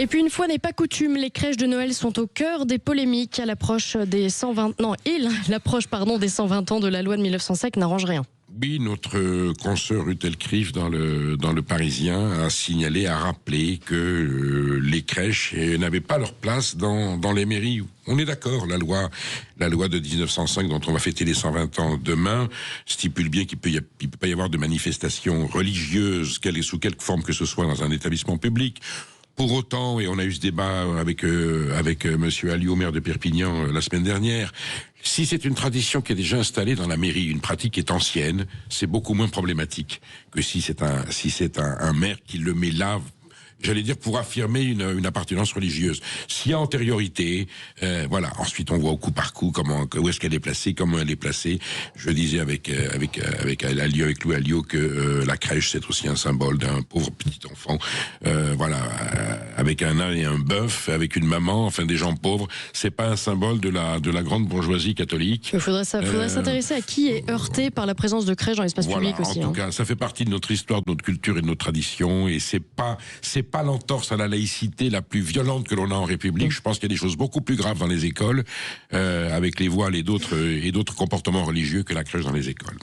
Et puis une fois n'est pas coutume, les crèches de Noël sont au cœur des polémiques à l'approche des 120 ans de la loi de 1905 n'arrange rien. Oui, notre consoeur Ruth Krief dans le Parisien a signalé, a rappelé que les crèches n'avaient pas leur place dans les mairies. On est d'accord, la loi de 1905 dont on va fêter les 120 ans demain stipule bien qu'il peut pas y avoir de manifestations religieuses, sous quelque forme que ce soit dans un établissement public. Pour autant, et on a eu ce débat avec Monsieur Alliot, maire de Perpignan, la semaine dernière, si c'est une tradition qui est déjà installée dans la mairie, une pratique qui est ancienne, c'est beaucoup moins problématique que si c'est un maire qui le met là, j'allais dire, pour affirmer une appartenance religieuse. S'il y a antériorité, voilà. Ensuite, on voit au coup par coup où est-ce qu'elle est placée, comment elle est placée. Je disais avec Louis Alliot que la crèche, c'est aussi un symbole d'un pauvre petit enfant, voilà, avec un âne et un bœuf, avec une maman, enfin des gens pauvres. C'est pas un symbole de la grande bourgeoisie catholique. Il faudrait s'intéresser à qui est heurté par la présence de crèches dans l'espace public aussi. En tout cas, ça fait partie de notre histoire, de notre culture et de notre tradition, et c'est pas l'entorse à la laïcité la plus violente que l'on a en République. Je pense qu'il y a des choses beaucoup plus graves dans les écoles, avec les voiles et d'autres comportements religieux que la crèche dans les écoles.